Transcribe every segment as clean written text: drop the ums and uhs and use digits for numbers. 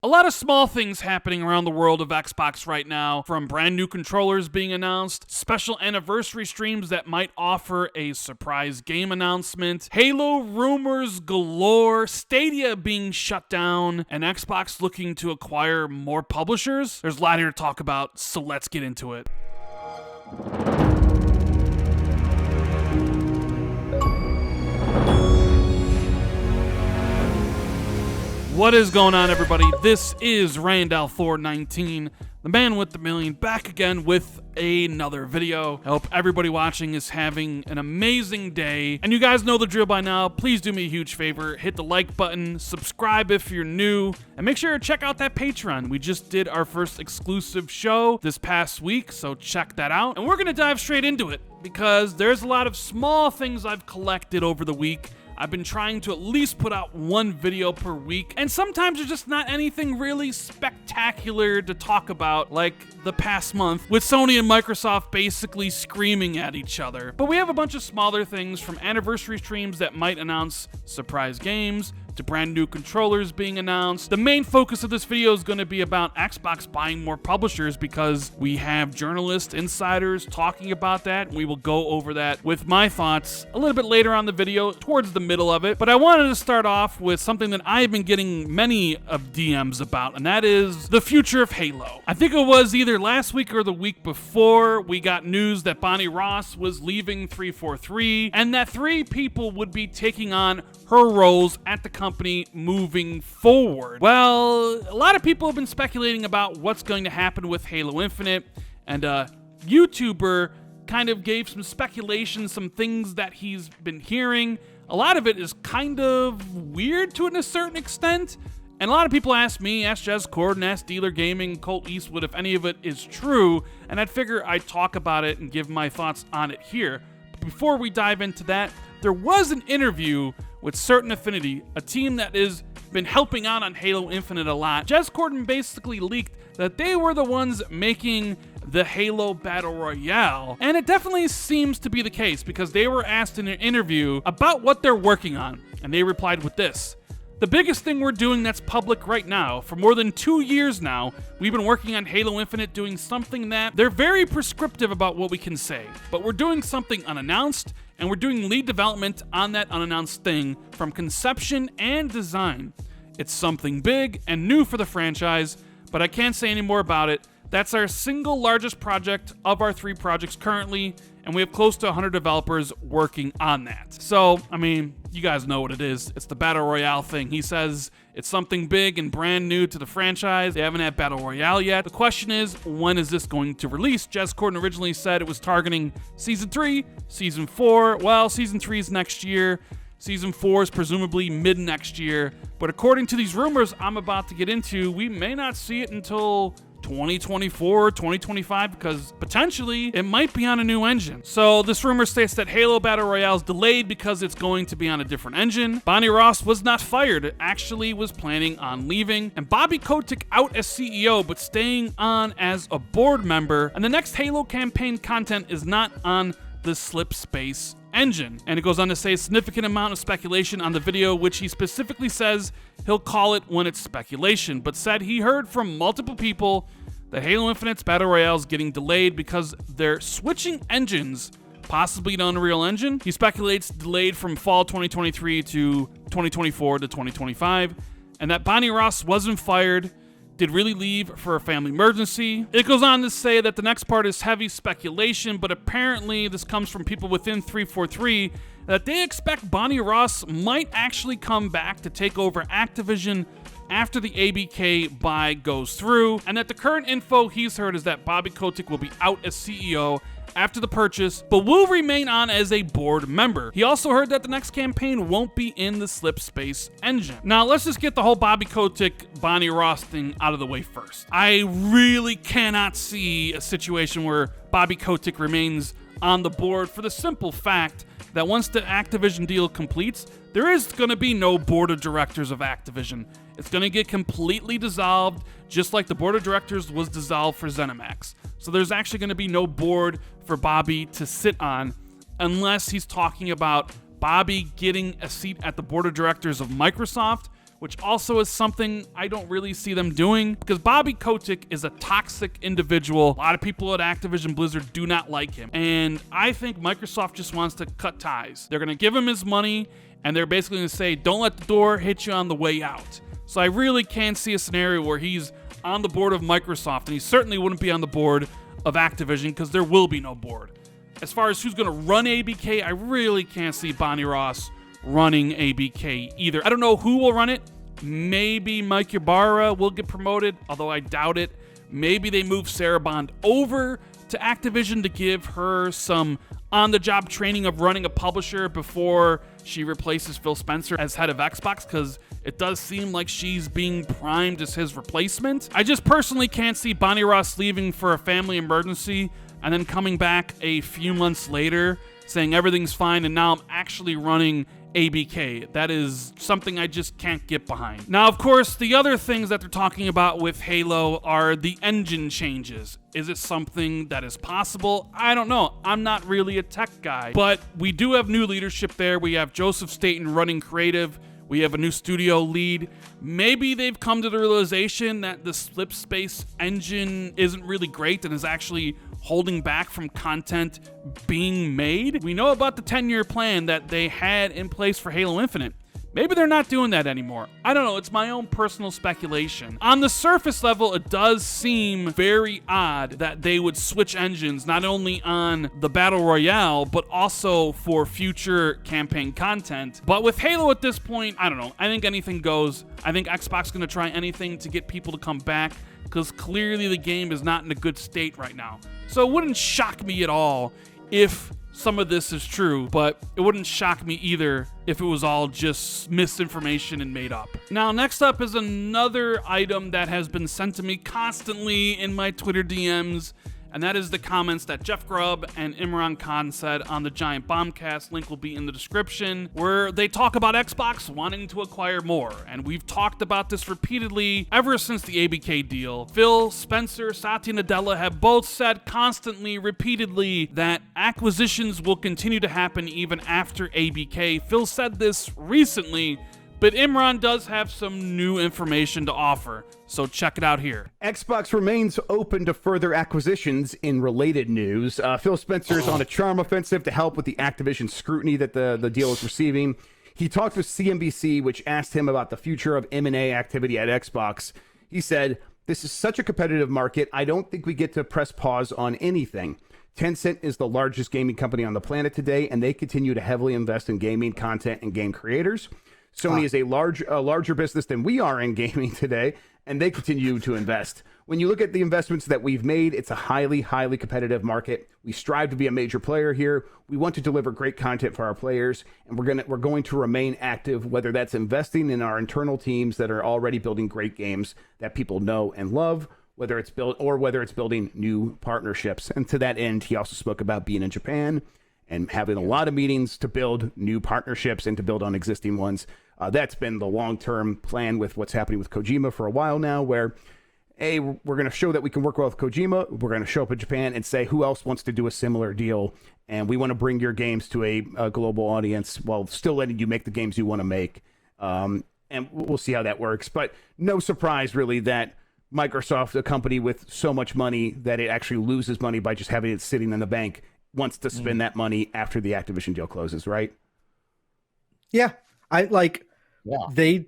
A lot of small things happening around the world of Xbox right now, from brand new controllers being announced, special anniversary streams that might offer a surprise game announcement, Halo rumors galore, Stadia being shut down, and Xbox looking to acquire more publishers. There's a lot here to talk about, so let's get into it. What is going on, everybody? This is Randall419, the man with the million, back again with another video. I hope everybody watching is having an amazing day. And you guys know the drill by now. Please do me a huge favor. Hit the like button, subscribe if you're new, and make sure to check out that Patreon. We just did our first exclusive show this past week, so check that out. And we're going to dive straight into it, because there's a lot of small things I've collected over the week. I've been trying to at least put out one video per week, and sometimes there's just not anything really spectacular to talk about, like the past month, with Sony and Microsoft basically screaming at each other. But we have a bunch of smaller things, from anniversary streams that might announce surprise games, to brand new controllers being announced. The main focus of this video is going to be about Xbox buying more publishers, because we have journalists, insiders talking about that. We will go over that with my thoughts a little bit later on the video, towards the middle of it. But I wanted to start off with something that I've been getting many of DMs about, and that is the future of Halo. I think it was either last week or the week before, we got news that Bonnie Ross was leaving 343, and that 3 people would be taking on her roles at the company moving forward. Well, a lot of people have been speculating about what's going to happen with Halo Infinite, and a YouTuber kind of gave some speculation, some things that he's been hearing. A lot of it is kind of weird to a certain extent, and a lot of people ask me, ask Jez Corden, ask Dealer Gaming, Colt Eastwood if any of it is true, and I'd figure I'd talk about it and give my thoughts on it here. But before we dive into that, there was an interview with Certain Affinity, a team that has been helping out on Halo Infinite a lot. Jez Corden basically leaked that they were the ones making the Halo Battle Royale, and it definitely seems to be the case, because they were asked in an interview about what they're working on, and they replied with this: "The biggest thing we're doing that's public right now, for more than 2 years now, we've been working on Halo Infinite, doing something that they're very prescriptive about what we can say, but we're doing something unannounced, and we're doing lead development on that unannounced thing, from conception and design. It's something big and new for the franchise, but I can't say any more about it. That's our single largest project of our 3 projects currently, and we have close to 100 developers working on that." So, I mean, you guys know what it is. It's the Battle Royale thing. He says it's something big and brand new to the franchise. They haven't had Battle Royale yet. The question is, when is this going to release? Jez Corden originally said it was targeting Season 3, Season 4. Well, Season 3 is next year. Season 4 is presumably mid-next year. But according to these rumors I'm about to get into, we may not see it until 2024, 2025, because potentially it might be on a new engine. So this rumor states that Halo Battle Royale is delayed because it's going to be on a different engine. Bonnie Ross was not fired, actually was planning on leaving. And Bobby Kotick out as CEO, but staying on as a board member. And the next Halo campaign content is not on the Slip Space engine. And it goes on to say a significant amount of speculation on the video, which he specifically says he'll call it when it's speculation, but said he heard from multiple people that Halo Infinite's Battle Royale is getting delayed because they're switching engines, possibly to Unreal Engine. He speculates delayed from fall 2023 to 2024 to 2025, and that Bonnie Ross wasn't fired, did really leave for a family emergency. It goes on to say that the next part is heavy speculation, but apparently this comes from people within 343, that they expect Bonnie Ross might actually come back to take over Activision after the ABK buy goes through, and that the current info he's heard is that Bobby Kotick will be out as CEO after the purchase, but will remain on as a board member. He also heard that the next campaign won't be in the Slip Space engine. Now, let's just get the whole Bobby Kotick, Bonnie Ross thing out of the way first. I really cannot see a situation where Bobby Kotick remains on the board, for the simple fact that once the Activision deal completes, there is going to be no board of directors of Activision. It's going to get completely dissolved, just like the board of directors was dissolved for ZeniMax. So there's actually going to be no board for Bobby to sit on, unless he's talking about Bobby getting a seat at the board of directors of Microsoft, which also is something I don't really see them doing because Bobby Kotick is a toxic individual. A lot of people at Activision Blizzard do not like him. And I think Microsoft just wants to cut ties. They're going to give him his money, and they're basically going to say, don't let the door hit you on the way out. So I really can't see a scenario where he's on the board of Microsoft, and he certainly wouldn't be on the board of Activision because there will be no board. As far as who's going to run ABK, I really can't see Bonnie Ross running ABK either. I don't know who will run it. Maybe Mike Ybarra will get promoted, although I doubt it. Maybe they move Sarah Bond over to Activision to give her some on-the-job training of running a publisher before she replaces Phil Spencer as head of Xbox, because it does seem like she's being primed as his replacement. I just personally can't see Bonnie Ross leaving for a family emergency and then coming back a few months later saying everything's fine and now I'm actually running ABK. That is something I just can't get behind. Now, of course, the other things that they're talking about with Halo are the engine changes. Is it something that is possible? I don't know. I'm not really a tech guy, but we do have new leadership there. We have Joseph Staten running creative. We have a new studio lead. Maybe they've come to the realization that the Slipspace engine isn't really great and is actually holding back from content being made. We know about the 10-year plan that they had in place for Halo Infinite. Maybe they're not doing that anymore. I don't know. It's my own personal speculation. On the surface level, it does seem very odd that they would switch engines not only on the Battle Royale, but also for future campaign content. But with Halo at this point, I don't know. I think anything goes. I think Xbox is going to try anything to get people to come back because clearly the game is not in a good state right now. So it wouldn't shock me at all if some of this is true, but it wouldn't shock me either if it was all just misinformation and made up. Now, next up is another item that has been sent to me constantly in my Twitter DMs, and that is the comments that Jeff Grubb and Imran Khan said on the Giant Bombcast. Link will be in the description, where they talk about Xbox wanting to acquire more. And we've talked about this repeatedly ever since the ABK deal. Phil Spencer, Satya Nadella have both said constantly, repeatedly, that acquisitions will continue to happen even after ABK. Phil said this recently, but Imran does have some new information to offer, so check it out here. Xbox remains open to further acquisitions in related news. Phil Spencer is on a charm offensive to help with the Activision scrutiny that the deal is receiving. He talked with CNBC, which asked him about the future of M&A activity at Xbox. He said, "This is such a competitive market, I don't think we get to press pause on anything. Tencent is the largest gaming company on the planet today, and they continue to heavily invest in gaming content and game creators. Sony is a larger business than we are in gaming today, and they continue to invest. When you look at the investments that we've made, it's a highly, highly competitive market. We strive to be a major player here. We want to deliver great content for our players, and we're going to remain active, whether that's investing in our internal teams that are already building great games that people know and love, whether it's building new partnerships." And to that end, he also spoke about being in Japan and having a lot of meetings to build new partnerships and to build on existing ones. That's been the long-term plan with what's happening with Kojima for a while now, where, A, we're going to show that we can work well with Kojima. We're going to show up in Japan and say, who else wants to do a similar deal? And we want to bring your games to a global audience while still letting you make the games you want to make. And we'll see how that works. But no surprise, really, that Microsoft, a company with so much money that it actually loses money by just having it sitting in the bank, wants to spend that money after the Activision deal closes, right? Yeah. They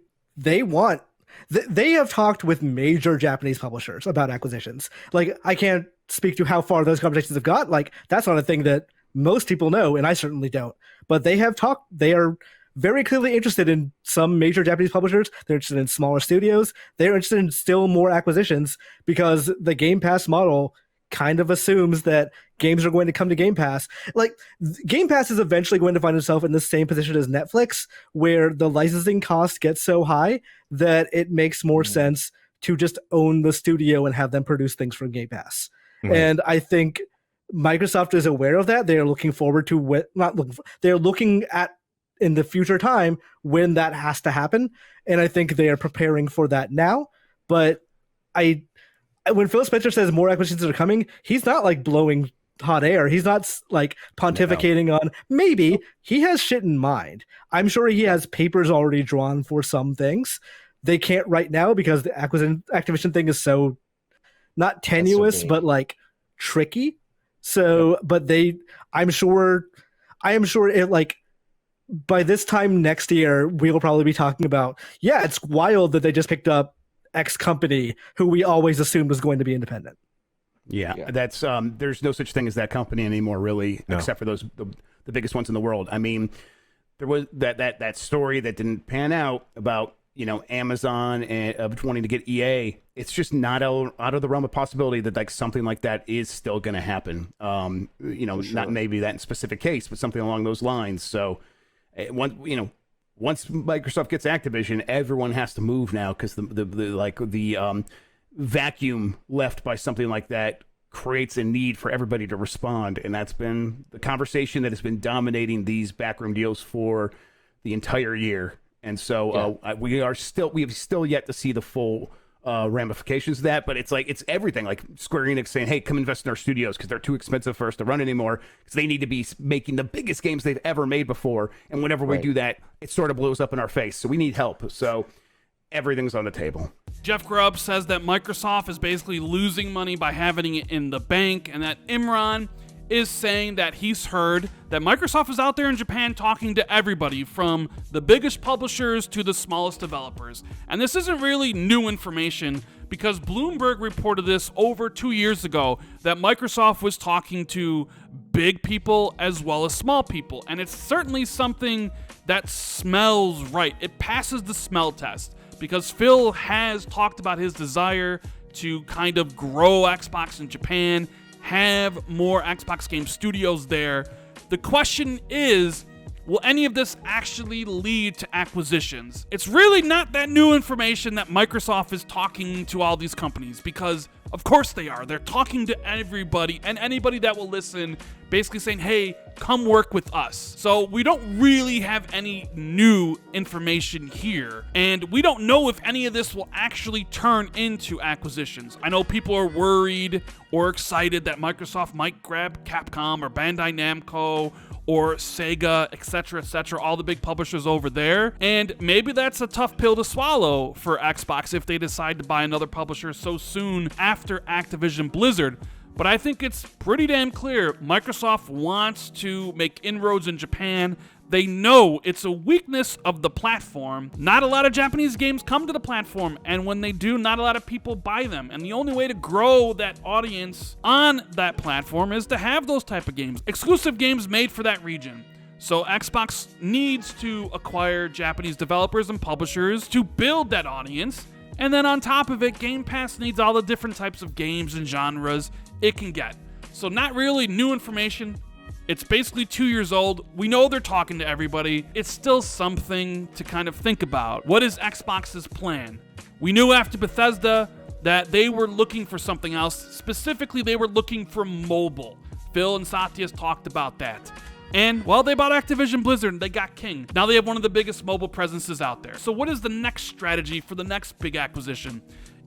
have talked with major Japanese publishers about acquisitions. Like, I can't speak to how far those conversations have got. Like, that's not a thing that most people know, and I certainly don't. But they have talked. They are very clearly interested in some major Japanese publishers. They're interested in smaller studios. They're interested in still more acquisitions because the Game Pass model kind of assumes that games are going to come to Game Pass. Like, Game Pass is eventually going to find itself in the same position as Netflix, where the licensing cost gets so high that it makes more sense to just own the studio and have them produce things from Game Pass. And I think Microsoft is aware of that. They're looking forward to they're looking at in the future time when that has to happen. And I think they are preparing for that now. But when Phil Spencer says more acquisitions are coming, he's not like blowing hot air. He's not like pontificating on maybe. He has shit in mind. I'm sure he has papers already drawn for some things. They can't right now because the Activision thing is so not tenuous, but like tricky. So, but I am sure it like by this time next year, we'll probably be talking about, yeah, it's wild that they just picked up X company who we always assumed was going to be independent. Yeah. That's there's no such thing as that company anymore, really, except for those the biggest ones in the world. I mean, there was that story that didn't pan out about, you know, Amazon and wanting to get EA. It's just not out of the realm of possibility that like something like that is still going to happen. You know, not maybe that in specific case, but something along those lines. So, once Microsoft gets Activision, everyone has to move now because the vacuum left by something like that creates a need for everybody to respond, and that's been the conversation that has been dominating these backroom deals for the entire year. And so we have still yet to see the full ramifications of that, but it's everything like Square Enix saying, hey, come invest in our studios because they're too expensive for us to run anymore because they need to be making the biggest games they've ever made before, and whenever we do that, it sort of blows up in our face, so we need help. So everything's on the table. Jeff Grubb says that Microsoft is basically losing money by having it in the bank, and that Imran is saying that he's heard that Microsoft is out there in Japan talking to everybody from the biggest publishers to the smallest developers. And this isn't really new information because Bloomberg reported this over 2 years ago that Microsoft was talking to big people as well as small people. And it's certainly something that smells right. It passes the smell test because Phil has talked about his desire to kind of grow Xbox in Japan, have more Xbox game studios there. The question is, will any of this actually lead to acquisitions? It's really not that new information that Microsoft is talking to all these companies, because of course they are. They're talking to everybody and anybody that will listen, basically saying, hey, come work with us. So we don't really have any new information here, and we don't know if any of this will actually turn into acquisitions. I know people are worried or excited that Microsoft might grab Capcom or Bandai Namco or Sega, etc., all the big publishers over there. And maybe that's a tough pill to swallow for Xbox if they decide to buy another publisher so soon after Activision Blizzard. But I think it's pretty damn clear Microsoft wants to make inroads in Japan. They know it's a weakness of the platform. Not a lot of Japanese games come to the platform, and when they do, not a lot of people buy them. And the only way to grow that audience on that platform is to have those type of games, exclusive games made for that region. So Xbox needs to acquire Japanese developers and publishers to build that audience. And then on top of it, Game Pass needs all the different types of games and genres it can get. So not really new information. It's basically 2 years old. We know they're talking to everybody. It's still something to kind of think about. What is Xbox's plan? We knew after Bethesda that they were looking for something else. Specifically, they were looking for mobile. Phil and Satya's talked about that. And, well, they bought Activision Blizzard and they got King. Now they have one of the biggest mobile presences out there. So what is the next strategy for the next big acquisition?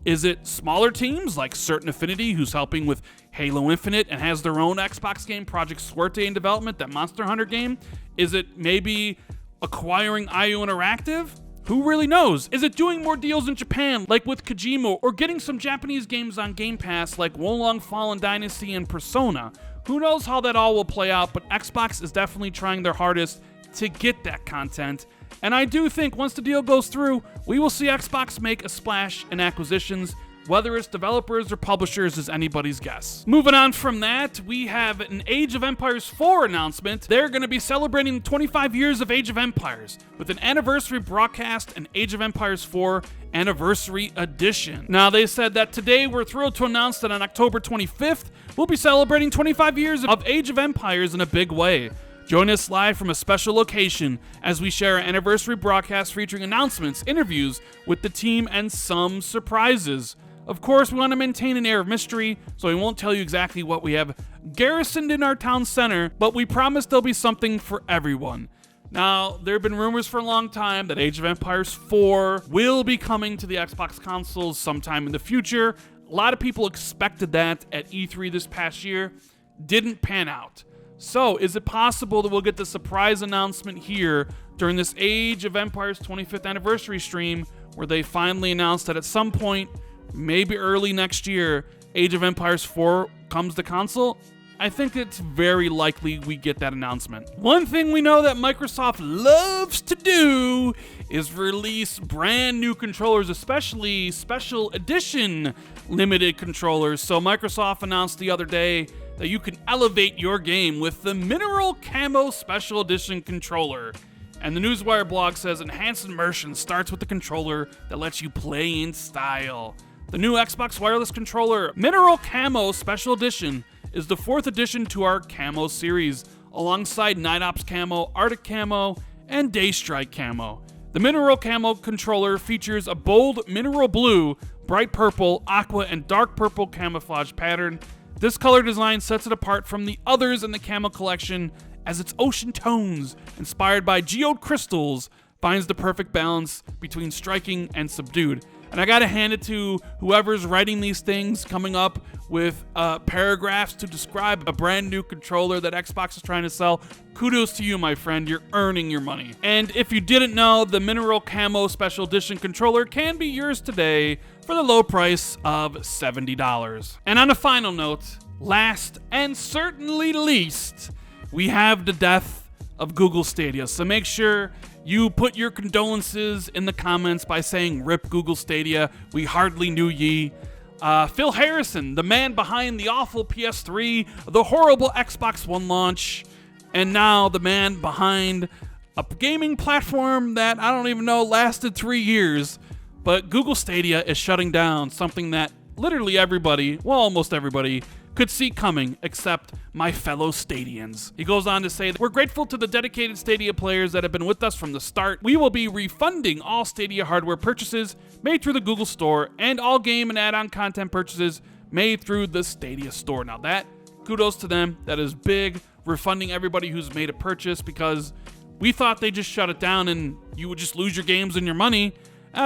Is it smaller teams like Certain Affinity, who's helping with Halo Infinite and has their own Xbox game, Project Suerte, in development, that Monster Hunter game? Is it maybe acquiring IO Interactive? Who really knows? Is it doing more deals in Japan, like with Kojima, or getting some Japanese games on Game Pass, like Wolong Fallen Dynasty and Persona? Who knows how that all will play out, but Xbox is definitely trying their hardest to get that content. And I do think once the deal goes through, we will see Xbox make a splash in acquisitions. Whether it's developers or publishers is anybody's guess. Moving on from that, we have an Age of Empires 4 announcement. They're going to be celebrating 25 years of Age of Empires with an anniversary broadcast and Age of Empires 4 Anniversary Edition. Now, they said that today we're thrilled to announce that on October 25th, we'll be celebrating 25 years of Age of Empires in a big way. Join us live from a special location as we share our anniversary broadcast featuring announcements, interviews with the team, and some surprises. Of course, we want to maintain an air of mystery, so we won't tell you exactly what we have garrisoned in our town center, but we promise there'll be something for everyone. Now, there have been rumors for a long time that Age of Empires 4 will be coming to the Xbox consoles sometime in the future. A lot of people expected that at E3 this past year. didn't pan out. So is it possible that we'll get the surprise announcement here during this Age of Empires 25th anniversary stream, where they finally announced that at some point, maybe early next year, Age of Empires 4 comes to console? I think it's very likely we get that announcement. One thing we know that Microsoft loves to do is release brand new controllers, especially special edition limited controllers. So Microsoft announced the other day that you can elevate your game with the Mineral Camo Special Edition controller. And the Newswire blog says enhanced immersion starts with the controller that lets you play in style. The new Xbox wireless controller, Mineral Camo Special Edition, is the 4th addition to our Camo series, alongside Night Ops Camo, Arctic Camo, and Daystrike Camo. The Mineral Camo controller features a bold mineral blue, bright purple, aqua, and dark purple camouflage pattern. This color design sets it apart from the others in the Camo collection, as its ocean tones, inspired by geode crystals, finds the perfect balance between striking and subdued. And I gotta hand it to whoever's writing these things, coming up with paragraphs to describe a brand new controller that Xbox is trying to sell. Kudos to you, my friend. You're earning your money. And if you didn't know, the Mineral Camo Special Edition controller can be yours today for the low price of $70. And on a final note, last and certainly least, we have the death of Google Stadia. So make sure you put your condolences in the comments by saying "Rip Google Stadia, we hardly knew ye." Phil Harrison, the man behind the awful PS3, the horrible Xbox One launch, and now the man behind a gaming platform that I don't even know lasted 3 years. But Google Stadia is shutting down, something that literally everybody, well, almost everybody, could see coming, except my fellow Stadians. He goes on to say that we're grateful to the dedicated Stadia players that have been with us from the start. We will be refunding all Stadia hardware purchases made through the Google Store and all game and add-on content purchases made through the Stadia Store. Now that, kudos to them. That is big, refunding everybody who's made a purchase, because we thought they just shut it down and you would just lose your games and your money.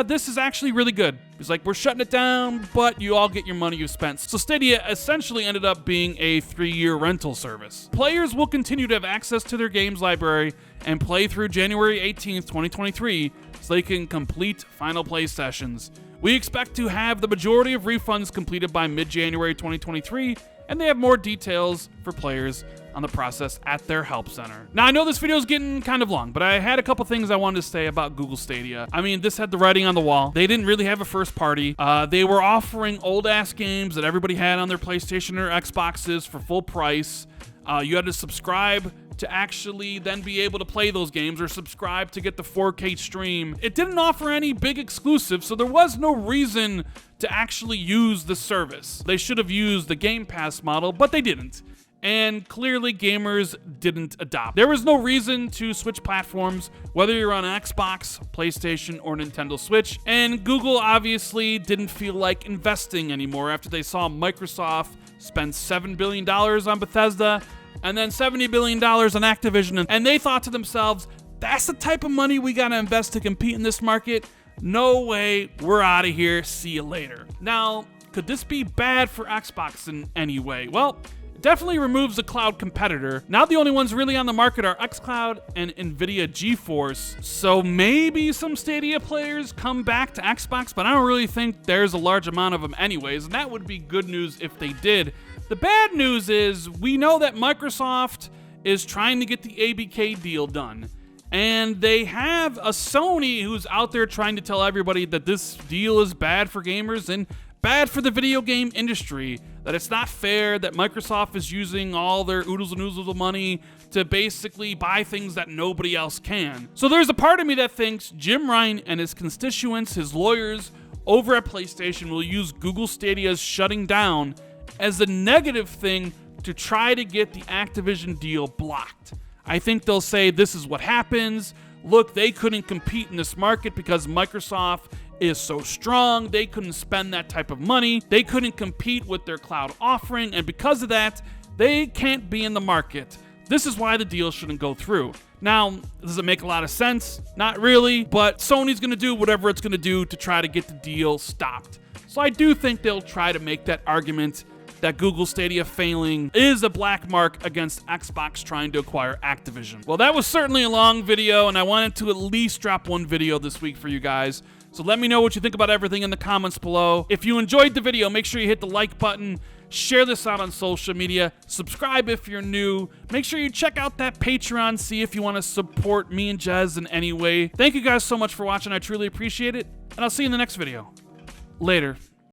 This is actually really good. It's like, we're shutting it down, but you all get your money you spent. So Stadia essentially ended up being a 3-year rental service. Players will continue to have access to their games library and play through January 18th, 2023, so they can complete final play sessions. We expect to have the majority of refunds completed by mid-January 2023, and they have more details for players on the process at their help center. Now, I know this video is getting kind of long, but I had a couple things I wanted to say about Google Stadia. I mean, this had the writing on the wall. They didn't really have a first party. They were offering old-ass games that everybody had on their PlayStation or Xboxes for full price. You had to subscribe to actually then be able to play those games, or subscribe to get the 4K stream. It didn't offer any big exclusives, so there was no reason to actually use the service. They should have used the Game Pass model, but they didn't. And clearly gamers didn't adopt. There was no reason to switch platforms, whether you're on Xbox, PlayStation, or Nintendo Switch. And Google obviously didn't feel like investing anymore after they saw Microsoft spend $7 billion on Bethesda and then $70 billion on Activision. And they thought to themselves, that's the type of money we gotta invest to compete in this market. No way, we're out of here, see you later. Now, could this be bad for Xbox in any way? Well, definitely removes a cloud competitor. Now the only ones really on the market are xCloud and NVIDIA GeForce. So maybe some Stadia players come back to Xbox, but I don't really think there's a large amount of them anyways, and that would be good news if they did. The bad news is we know that Microsoft is trying to get the ABK deal done. And they have a Sony who's out there trying to tell everybody that this deal is bad for gamers and bad for the video game industry, that it's not fair that Microsoft is using all their oodles and oodles of money to basically buy things that nobody else can. So there's a part of me that thinks Jim Ryan and his constituents, his lawyers over at PlayStation, will use Google Stadia's shutting down as a negative thing to try to get the Activision deal blocked. I think they'll say this is what happens. Look, they couldn't compete in this market because Microsoft is so strong. They couldn't spend that type of money. They couldn't compete with their cloud offering, and because of that, they can't be in the market. This is why the deal shouldn't go through. Now, does it make a lot of sense? Not really, but Sony's gonna do whatever it's gonna do to try to get the deal stopped. So I do think they'll try to make that argument that Google Stadia failing is a black mark against Xbox trying to acquire Activision. Well, that was certainly a long video, and I wanted to at least drop one video this week for you guys. So let me know what you think about everything in the comments below. If you enjoyed the video, make sure you hit the like button, share this out on social media, subscribe if you're new, make sure you check out that Patreon, see if you want to support me and Jez in any way. Thank you guys so much for watching, I truly appreciate it, and I'll see you in the next video. Later.